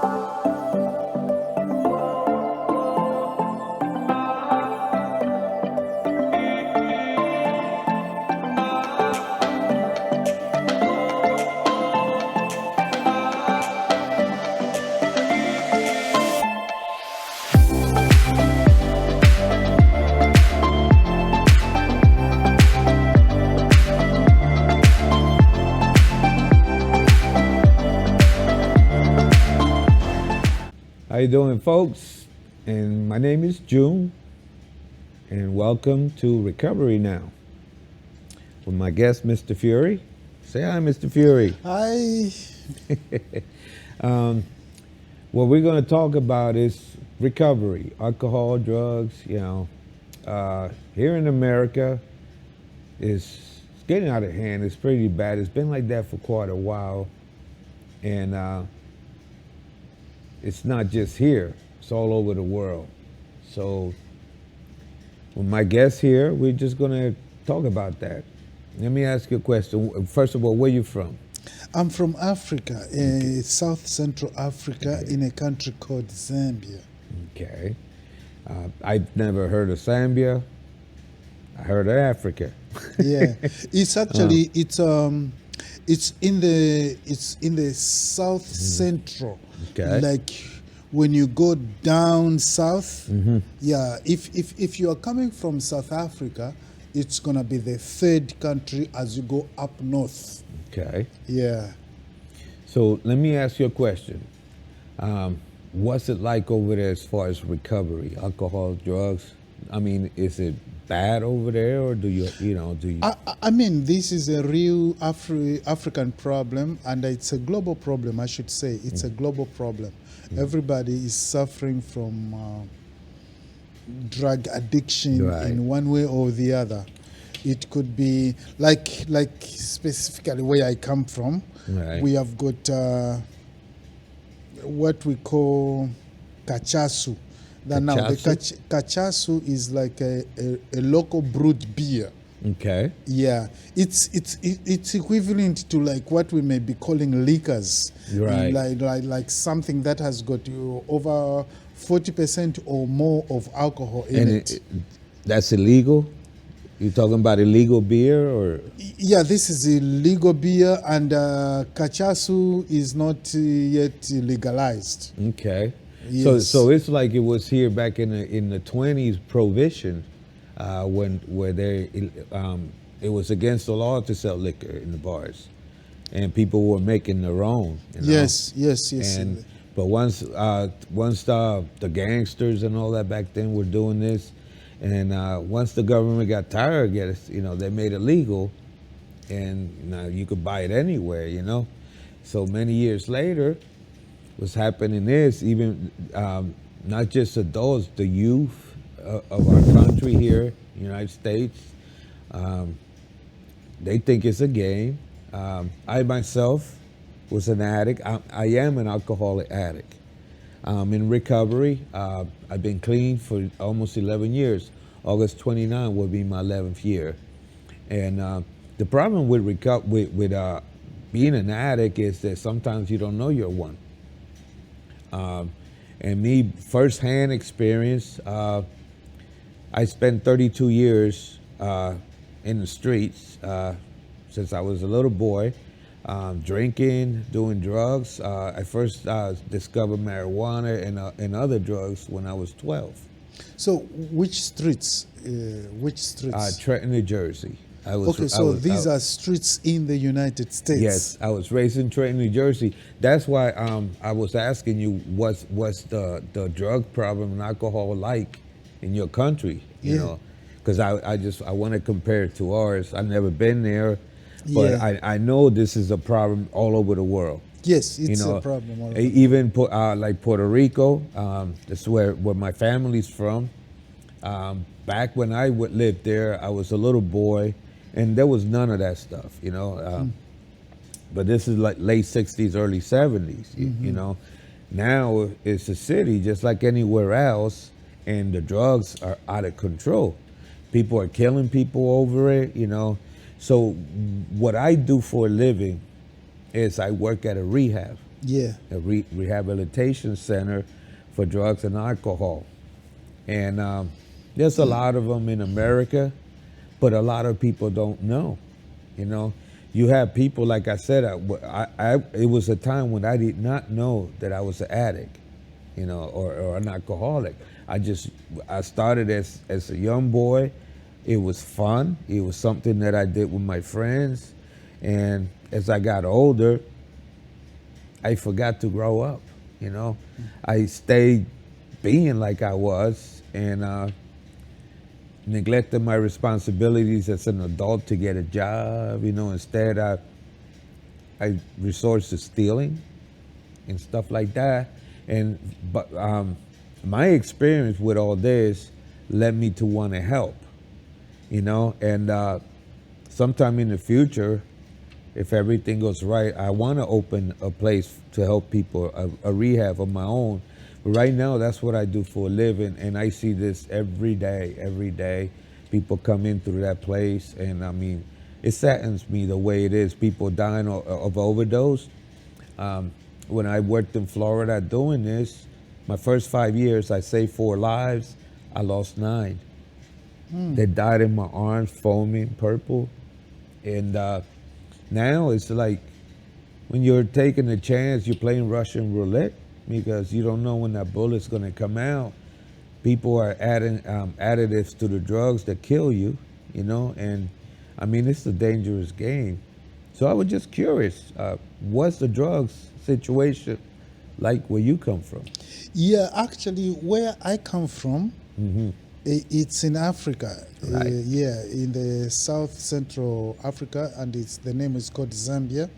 How you doing, folks? And my name is June, and welcome to Recovery Now with my guest, Mr. Fury. Say hi, Mr. Fury. Hi. What we're going to talk about is recovery, alcohol, drugs. Here in America, it's getting out of hand. It's pretty bad. It's been like that for quite a while, and it's not just here, it's all over the world. So with my guest here, we're just gonna talk about that. Let me ask you a question. First of all, where you from? I'm from Africa, South Central Africa, in a country called Zambia. Okay. I've never heard of Zambia. I heard of Africa. Yeah, it's actually it's in the South Central. Okay. Like when you go down south, yeah. If you are coming from South Africa, it's gonna be the third country as you go up north. Okay. Yeah. So let me ask you a question. What's it like over there as far as recovery, alcohol, drugs? I mean, is it bad over there, or do you? I mean, this is a real African problem, and it's a global problem, I should say. It's a global problem. Everybody is suffering from drug addiction in one way or the other. It could be like specifically where I come from. Right. We have got what we call kachasu. Now the kachasu is like a local brewed beer. Okay. Yeah, it's equivalent to like what we may be calling liquors. Right. Like something that has got over 40% or more of alcohol in it. That's illegal? You talking about illegal beer, or? Yeah, this is illegal beer, and kachasu is not yet legalized. Okay. Yes. So it's like it was here back in the 20s, prohibition, it was against the law to sell liquor in the bars, and people were making their own. Yes. But once the gangsters and all that back then were doing this, and once the government got tired of it, they made it legal, and now you could buy it anywhere. So many years later, what's happening is even not just adults, the youth of our country here in the United States, they think it's a game. I myself was an addict. I am an alcoholic addict. In recovery. I've been clean for almost 11 years. August 29 will be my 11th year. And the problem with being an addict is that sometimes you don't know you're one. And me, firsthand experience, I spent 32 years in the streets since I was a little boy, drinking, doing drugs. I first discovered marijuana and other drugs when I was 12. So which streets? Trenton, New Jersey. These are streets in the United States. Yes, I was raised in Trenton, New Jersey. That's why I was asking you, what's the drug problem and alcohol like in your country? You know, because I want to compare it to ours. I've never been there, but I know this is a problem all over the world. Yes, it's a problem all over. Even like Puerto Rico. That's where my family's from. Back when I lived there, I was a little boy, and there was none of that stuff, But this is like late 60s, early 70s, you know. Now it's a city just like anywhere else, and the drugs are out of control. People are killing people over it, So what I do for a living is I work at a rehab. Yeah. a rehabilitation center for drugs and alcohol. And there's a lot of them in America, but a lot of people don't know. You know, you have people, like I said, it was a time when I did not know that I was an addict, you know, or an alcoholic. I started as a young boy. It was fun. It was something that I did with my friends. And as I got older, I forgot to grow up, you know. I stayed being like I was and neglected my responsibilities as an adult to get a job, you know. Instead, I resorted to stealing and stuff like that. But my experience with all this led me to want to help, you know. And sometime in the future, if everything goes right, I want to open a place to help people, a rehab of my own. But right now, that's what I do for a living, and I see this every day, every day. People come in through that place, and I mean, it saddens me the way it is. People dying of overdose. When I worked in Florida doing this, my first 5 years, I saved 4 lives. I lost 9. They died in my arms, foaming purple. And now it's like when you're taking a chance, you're playing Russian roulette because you don't know when that bullet's going to come out. People are adding additives to the drugs that kill you, you know, and I mean, it's a dangerous game. So I was just curious, what's the drugs situation like where you come from? Yeah, actually, where I come from, it's in Africa. Right. Yeah, in the South Central Africa, and the name is called Zambia.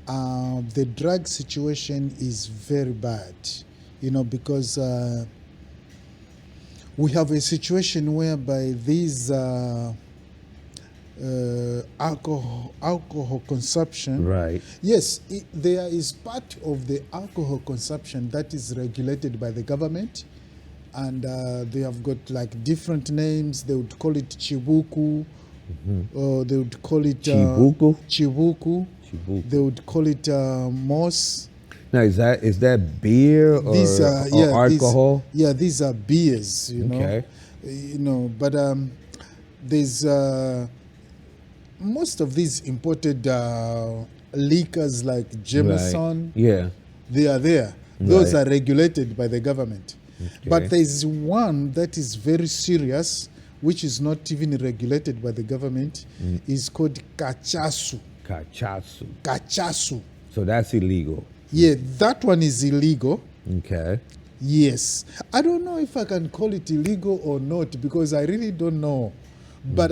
The drug situation is very bad, you know, because we have a situation whereby these alcohol consumption. Right. Yes, there is part of the alcohol consumption that is regulated by the government, and they have got like different names. They would call it chibuku, or they would call it Chibuku? chibuku. Chibuku. They would call it moss. Now, is that beer or, These are alcohol? these are beers, you know. Okay. You know, but there's most of these imported liquors like Jameson. Right. Yeah. They are there. Those Right. are regulated by the government. Okay. But there's one that is very serious, which is not even regulated by the government. It's called kachasu. Cachasu. Kachasu. So that's illegal. Yeah, that one is illegal. Okay. Yes. I don't know if I can call it illegal or not because I really don't know. But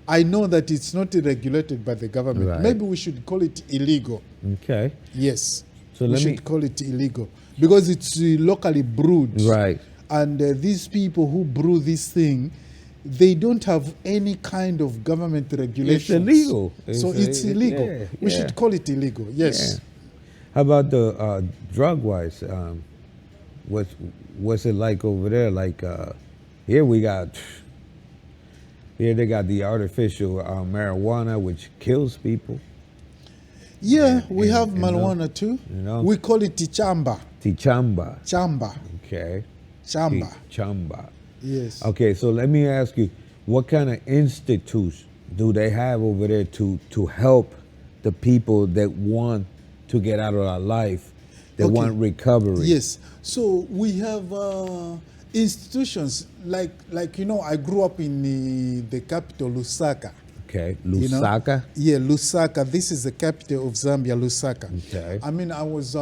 I know that it's not regulated by the government. Right. Maybe we should call it illegal. Okay. Yes. So we let me- should call it illegal because it's locally brewed. Right. And these people who brew this thing, they don't have any kind of government regulations. It's illegal. So it's illegal. Yeah, We yeah. should call it illegal. Yes. Yeah. How about the drug-wise? What's it like over there? Like here they got the artificial marijuana, which kills people. Yeah, we and- have and marijuana too. you know? We call it chamba. Tichamba. Chamba. Okay. Chamba. Tichamba. Yes. Okay, so let me ask you, what kind of institutes do they have over there to help the people that want to get out of our life, that Okay. want recovery? Yes. So we have institutions like you know, I grew up in the capital Lusaka. Okay, You know? Lusaka. Yeah, Lusaka. This is the capital of Zambia, Lusaka. Okay. I mean, I was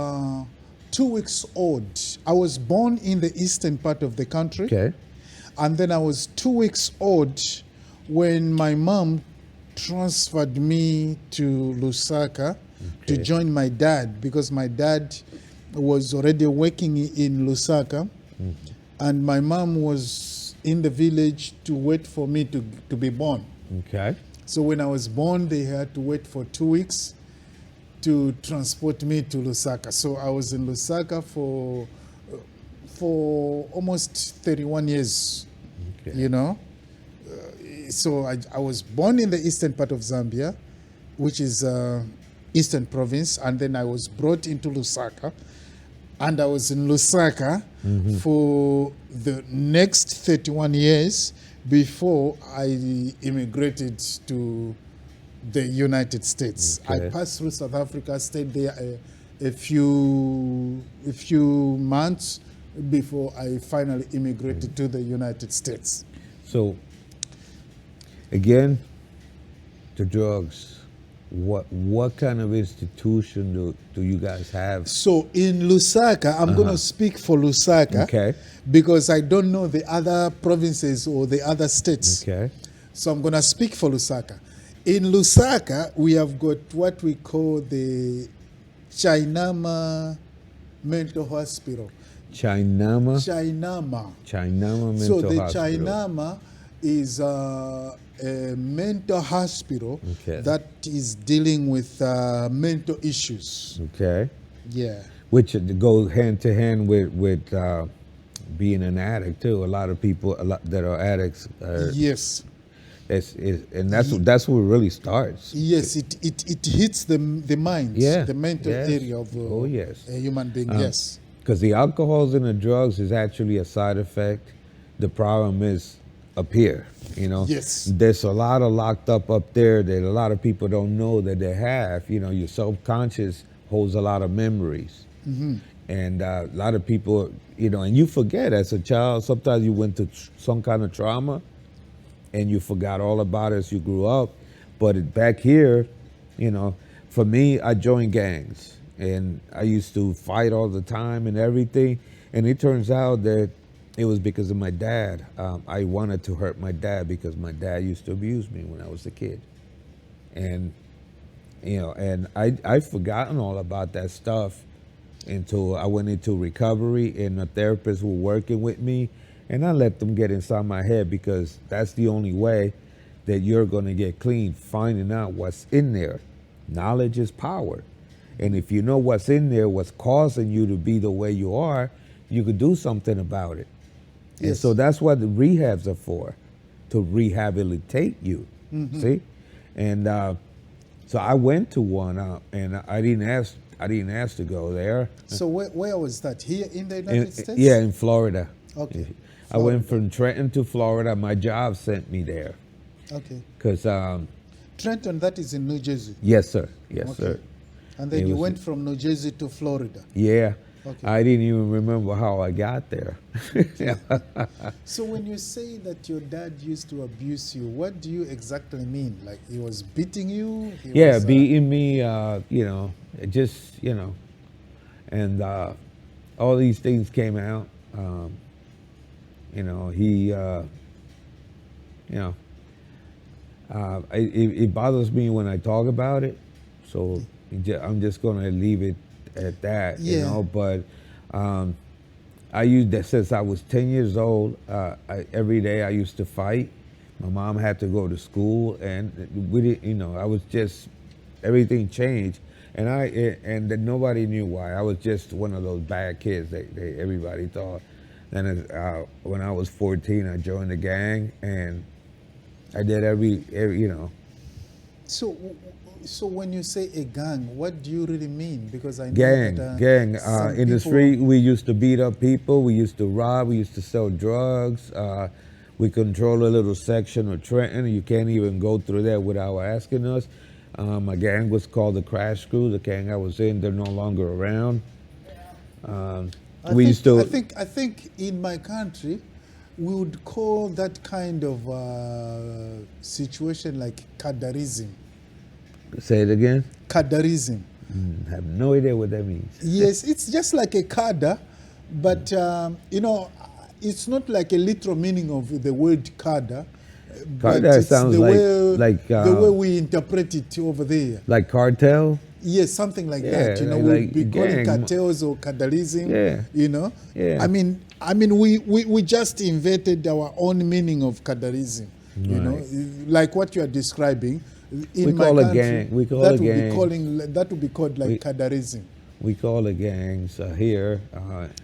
2 weeks old. I was born in the eastern part of the country. Okay. And then I was 2 weeks old when my mom transferred me to Lusaka to Okay. join my dad because my dad was already working in Lusaka. And my mom was in the village to wait for me to be born. Okay. So when I was born, they had to wait for 2 weeks to transport me to Lusaka. So I was in Lusaka for almost 31 years, Okay. you know. So I was born in the eastern part of Zambia, which is Eastern Province, and then I was brought into Lusaka, and I was in Lusaka for the next 31 years before I immigrated to the United States. Okay. I passed through South Africa, stayed there a few months before I finally immigrated to the United States. So, again, the drugs. What kind of institution do you guys have? So in Lusaka, I'm going to speak for Lusaka, Okay. because I don't know the other provinces or the other states. Okay. So I'm going to speak for Lusaka. In Lusaka, we have got what we call the Chainama Mental Hospital. Chainama Chainama. Mental So the Hospital. Chainama is a mental hospital Okay. that is dealing with mental issues. Okay. Yeah. Which goes hand to hand with being an addict too. A lot of people that are addicts. Yes. And that's where it really starts. Yes, it hits the mind, Yeah, the mental yes. area of Oh, yes. a human being. Yes. Because the alcohols and the drugs is actually a side effect. The problem is up here, you know. Yes. There's a lot of locked up there that a lot of people don't know that they have. You know, your subconscious holds a lot of memories. And a lot of people, you know, and you forget as a child, sometimes you went to some kind of trauma and you forgot all about it as you grew up. But back here, you know, for me, I joined gangs and I used to fight all the time and everything. And it turns out that it was because of my dad. I wanted to hurt my dad because my dad used to abuse me when I was a kid. And, you know, and I'd forgotten all about that stuff until I went into recovery and the therapists were working with me. And I let them get inside my head because that's the only way that you're going to get clean, finding out what's in there. Knowledge is power. And if you know what's in there, what's causing you to be the way you are, you could do something about it. And Yes. so that's what the rehabs are for, to rehabilitate you, see? And so I went to one and I didn't ask to go there. So where was that? Here in the United States? Yeah, in Florida. Okay. I went from Trenton to Florida. My job sent me there. Okay. Because, Trenton, that is in New Jersey. yes, sir. Yes, Okay. sir. And then It you was- went from New Jersey to Florida. Yeah. Okay. I didn't even remember how I got there. So when you say that your dad used to abuse you, what do you exactly mean? Like he was beating you? He Yeah, was, beating me, you know, just, you know, and all these things came out. You know, he, you know, it bothers me when I talk about it. So I'm just going to leave it at that, you Yeah. know. But I used that since I was 10 years old. Every day I used to fight. My mom had to go to school, and we didn't, you know, I was just, everything changed. And then nobody knew why. I was just one of those bad kids that everybody thought. Then when I was 14, I joined the gang, and I did every you know. So when you say a gang, what do you really mean? Because I know Gang. that, some In the people- street, we used to beat up people. We used to rob. We used to sell drugs. We control a little section of Trenton. You can't even go through there without asking us. My gang was called the Crash Crew. The gang I was in, they're no longer around. I think in my country, we would call that kind of situation like cadarism. Say it again. Cadarism. I have no idea what that means. Yes, it's just like a cada, but you know, it's not like a literal meaning of the word cada. But Cada it's sounds the like the way we interpret it over there. Like cartel. Yes, something like Yeah, that. You know, like we'll be calling gang. cartels or cadarism. Yeah. You know. Yeah. I mean, we just invented our own meaning of cadarism. You know, like what you are describing. In We my call a country, gang- we call that a would gang. that would be called like cadarism. We call it gangs here,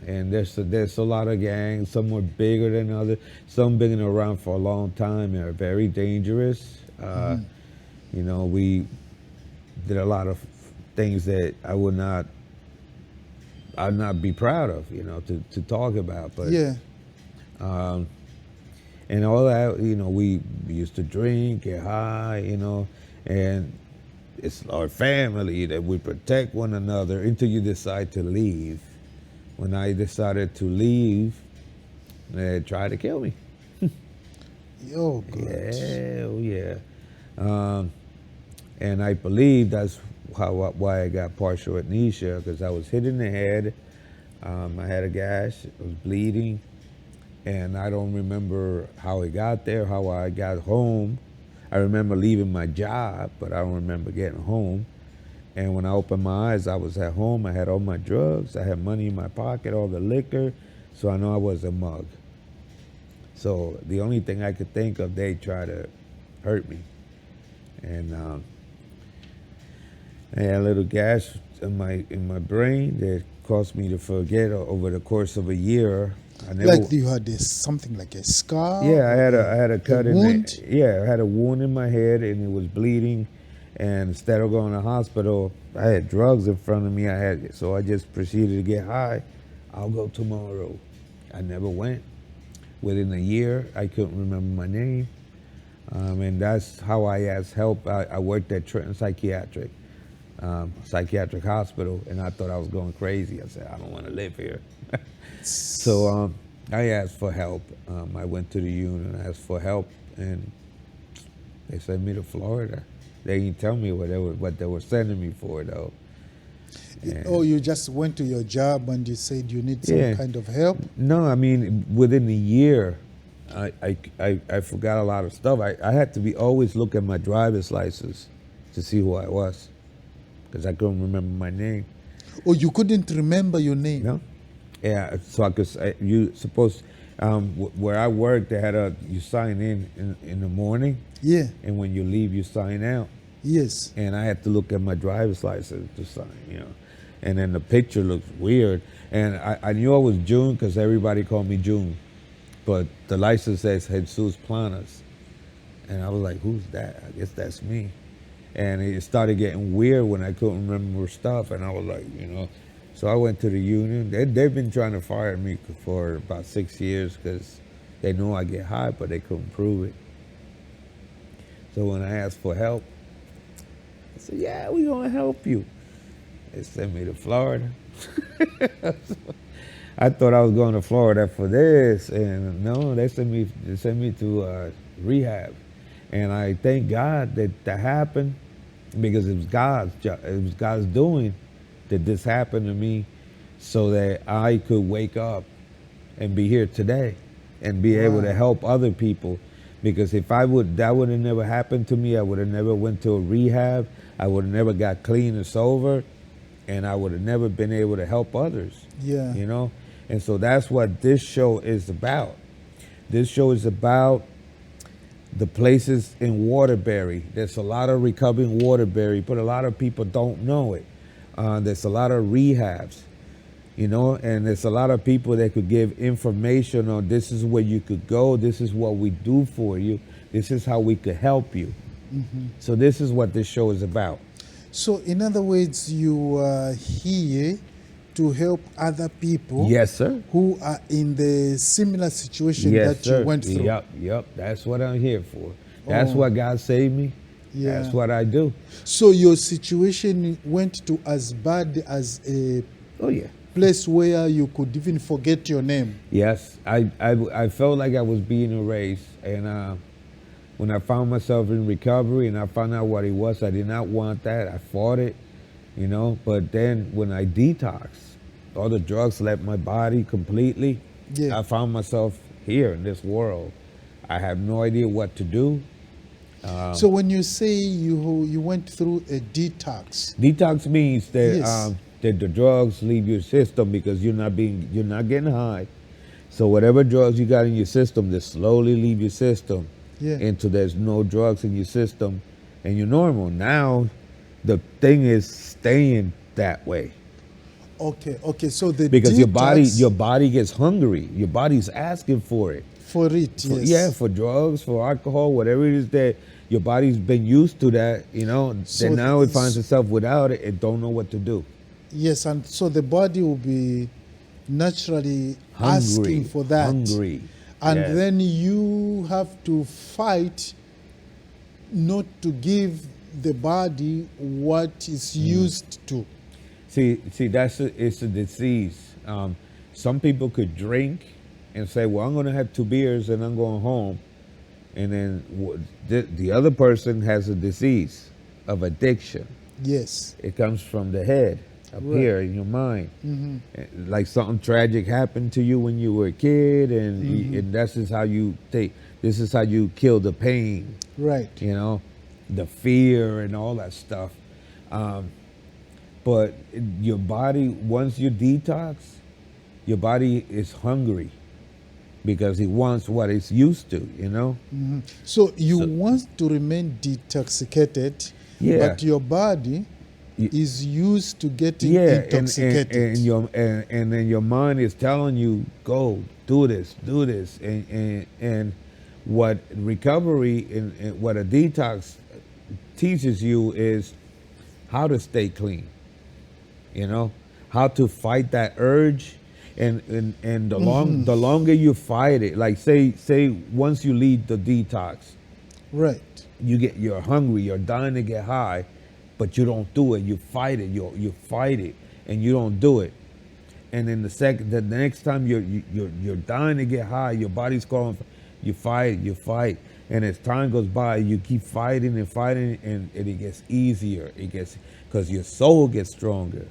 and there's a lot of gangs. Some are bigger than others. Some been around for a long time and are very dangerous. You know, we did a lot of things that I'd not be proud of, to talk about. But Yeah. and all that, we used to drink, get high, and it's our family that we protect one another until you decide to leave. When I decided to leave, they tried to kill me. Oh, God. Yeah, oh yeah. And I believe that's why I got partial amnesia, because I was hit in the head. I had a gash, I was bleeding, and I don't remember how it got there, how I got home. I remember leaving my job, but I don't remember getting home. And when I opened my eyes, I was at home. I had all my drugs. I had money in my pocket, all the liquor. So I know I was a mug. So the only thing I could think of, they tried to hurt me. And I had a little gash in my brain that caused me to forget over the course of a year. Like you had something like a scar? Yeah, I had a cut in wound? Yeah, I had a wound in my head and it was bleeding. And instead of going to the hospital, I had drugs in front of me. So I just proceeded to get high. I'll go tomorrow. I never went. Within a year, I couldn't remember my name. And that's how I asked help. I worked at Trenton Psychiatric Hospital, and I thought I was going crazy. I said, I don't want to live here. So I asked for help. I went to the unit and asked for help, and they sent me to Florida. They didn't tell me what they were sending me for, though. And oh, you just went to your job and you said you need some kind of help? No, I mean, within a year, I forgot a lot of stuff. I had to be always look at my driver's license to see who I was, because I couldn't remember my name. Oh, you couldn't remember your name? No. Yeah, so where I worked, they had you sign in the morning. Yeah. And when you leave, you sign out. Yes. And I had to look at my driver's license to sign, And then the picture looked weird. And I knew I was June because everybody called me June. But the license says Jesus Planas. And I was like, who's that? I guess that's me. And it started getting weird when I couldn't remember stuff. And I was like, So I went to the union. They've been trying to fire me for about 6 years because they knew I get high, but they couldn't prove it. So when I asked for help, I said, yeah, we're going to help you. They sent me to Florida. I thought I was going to Florida for this, and no, they sent me to rehab. And I thank God that happened, because it was God's doing that this happened to me, so that I could wake up and be here today and be able to help other people. Because that would have never happened to me. I would have never went to a rehab. I would have never got clean and sober, and I would have never been able to help others. Yeah. And so that's what this show is about. This show is about the places in Waterbury. There's a lot of recovery in Waterbury, but a lot of people don't know it. There's a lot of rehabs, and there's a lot of people that could give information on this is where you could go, this is what we do for you, this is how we could help you. Mm-hmm. So this is what this show is about. So in other words, you are here to help other people. Yes, sir. Who are in the similar situation that you went through. Yep. That's what I'm here for. That's what God saved me. Yeah. That's what I do. So your situation went to as bad as a place where you could even forget your name. Yes. I felt like I was being erased. And when I found myself in recovery and I found out what it was, I did not want that. I fought it, But then when I detoxed, all the drugs left my body completely. Yeah. I found myself here in this world. I have no idea what to do. So when you say you went through a detox means that that the drugs leave your system, because you're not getting high. So whatever drugs you got in your system, they slowly leave your system until there's no drugs in your system, and you're normal. Now the thing is staying that way. Okay. So because your body gets hungry. Your body's asking for it. For it, yes. For drugs, for alcohol, whatever it is that your body's been used to that, you know. So Then now it finds s- itself without it and don't know what to do. yes, and so the body will be naturally Hungry, asking for that. hungry. And Yes. then you have to fight not to give the body what it's used to. See, it's a disease. Some people could drink and say, "Well, I'm going to have 2 beers and I'm going home," and then the other person has a disease of addiction. Yes. It comes from the head up Right. here in your mind. Hmm. Like something tragic happened to you when you were a kid, and that's just how you take. This is how you kill the pain. Right. You know, the fear and all that stuff. But your body, once you detox, your body is hungry because it wants what it's used to, you know? So you So- want to remain detoxicated, Yeah. but your body Y- is used to getting Yeah, intoxicated. and then your mind is telling you, go, do this, and what recovery and what a detox teaches you is how to stay clean. You know, how to fight that urge, and the longer you fight it, like say once you leave the detox, Right. you're hungry, you're dying to get high, but you don't do it. You fight it. You fight it, and you don't do it. And then the next time you're dying to get high, your body's calling. You fight, and as time goes by, you keep fighting and fighting, and it gets easier. It gets because your soul gets stronger,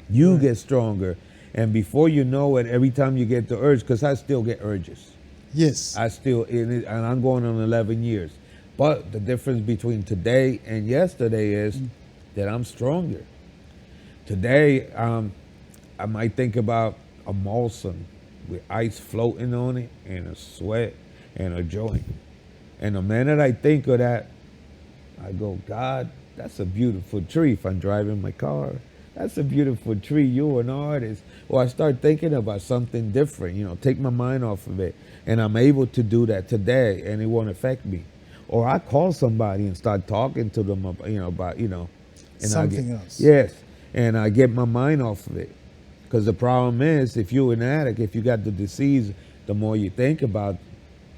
you get stronger, and before you know it, every time you get the urge, because I still get urges. Yes. I still and I'm going on 11 years. But the difference between today and yesterday is that I'm stronger. Today, I might think about a Molson with ice floating on it and a sweat and a joint. And the minute I think of that, I go, God, that's a beautiful tree. If I'm driving my car, that's a beautiful tree. You're an artist. Or I start thinking about something different, you know, take my mind off of it. And I'm able to do that today and it won't affect me. Or I call somebody and start talking to them about, and Something else. Yes. And I get my mind off of it. Because the problem is, if you're an addict, if you got the disease, the more you think about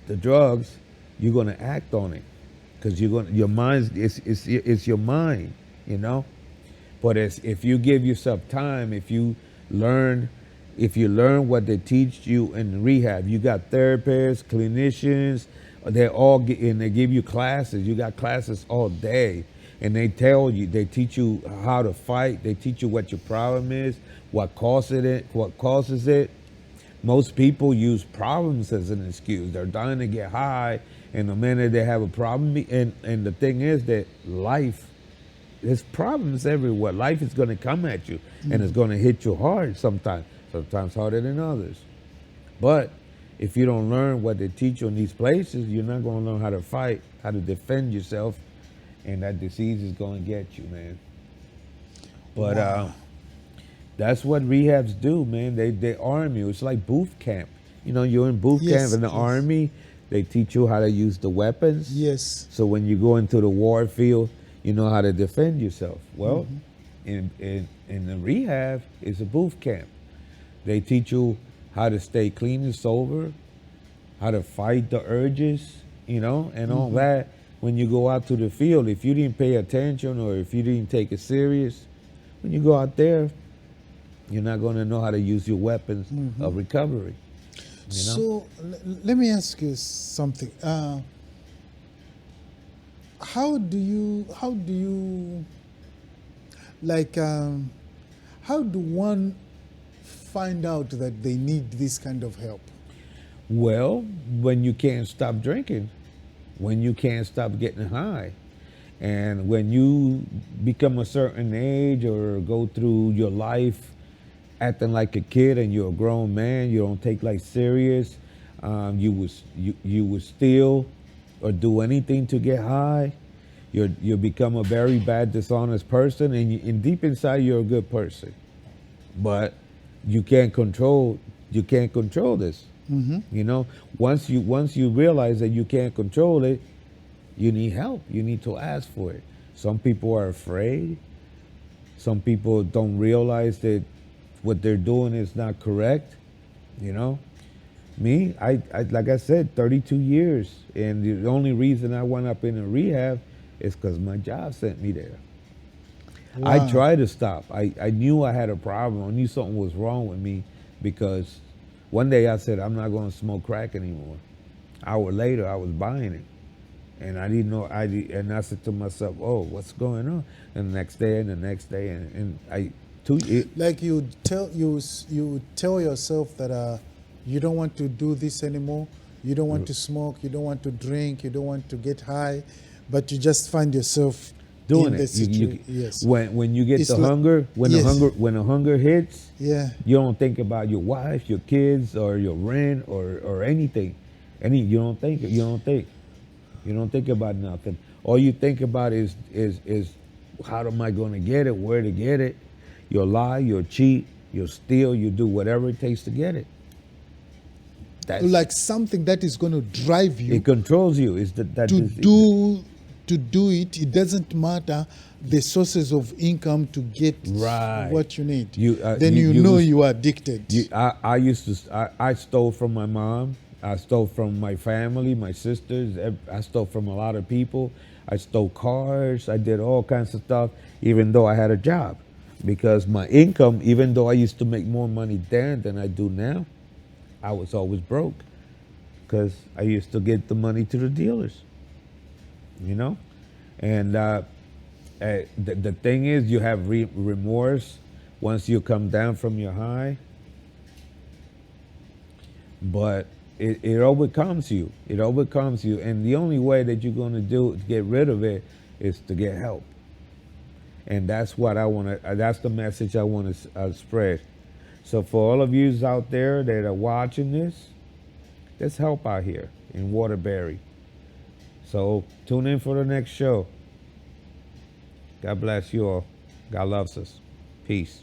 the drugs, you're going to act on it. Because your mind, it's your mind, you know? But if you give yourself time, if you learn what they teach you in rehab, you got therapists, clinicians, they give you classes. You got classes all day, and they teach you how to fight. They teach you what your problem is, what causes it. Most people use problems as an excuse. They're dying to get high, and the minute they have a problem, and the thing is that life. There's problems everywhere. Life is going to come at you, and it's going to hit you hard sometimes harder than others. But if you don't learn what they teach you in these places, you're not going to learn how to fight, how to defend yourself, and that disease is going to get you, man. But that's what rehabs do, man. They arm you. It's like boot camp. You know, you're in boot Yes, camp in the yes. army. They teach you how to use the weapons. Yes. So when you go into the war field, you know how to defend yourself. Well, in the rehab, it's a boot camp. They teach you how to stay clean and sober, how to fight the urges, and all that. When you go out to the field, if you didn't pay attention or if you didn't take it serious, when you go out there, you're not going to know how to use your weapons of recovery. You know? So let me ask you something. How do one find out that they need this kind of help? Well, when you can't stop drinking, when you can't stop getting high, and when you become a certain age or go through your life acting like a kid and you're a grown man, you don't take life serious, you would steal or do anything to get high, you become a very bad, dishonest person, and deep inside you're a good person, but you can't control this. You know, once you realize that you can't control it, You need help. You need to ask for it. Some people are afraid. Some people don't realize that what they're doing is not correct. You know, me, I like I said, 32 years, and the only reason I went up in a rehab is because my job sent me there. I Wow. tried to stop. I knew I had a problem. I knew something was wrong with me because one day I said, I'm not going to smoke crack anymore. Hour later, I was buying it. And I didn't know, and I said to myself, oh, what's going on? And the next day, and the next day, and Like you tell yourself that you don't want to do this anymore. You don't want to smoke. You don't want to drink. You don't want to get high, but you just find yourself doing in the it. situation. Yes. When you get It's the like- hunger, yes. when the hunger hits, Yeah. you don't think about your wife, your kids, or your rent, or anything. You don't think. You don't think about nothing. All you think about is how am I going to get it? Where to get it? You'll lie. You'll cheat. You'll steal. You do whatever it takes to get it. That's, Like something that is going to drive you it controls you. Is that to is- do it. It doesn't matter the sources of income to get Right. what you need. Then you know you are addicted. I used to. I stole from my mom. I stole from my family, my sisters. I stole from a lot of people. I stole cars. I did all kinds of stuff, even though I had a job, because my income, even though I used to make more money then than I do now, I was always broke, because I used to get the money to the dealers. You know, and the thing is, you have remorse once you come down from your high, but it overcomes you. It overcomes you, and the only way that you're going to do to get rid of it is to get help. And that's what I want to. That's the message I want to spread. So for all of yous out there that are watching this, there's help out here in Waterbury. So tune in for the next show. God bless you all. God loves us. Peace.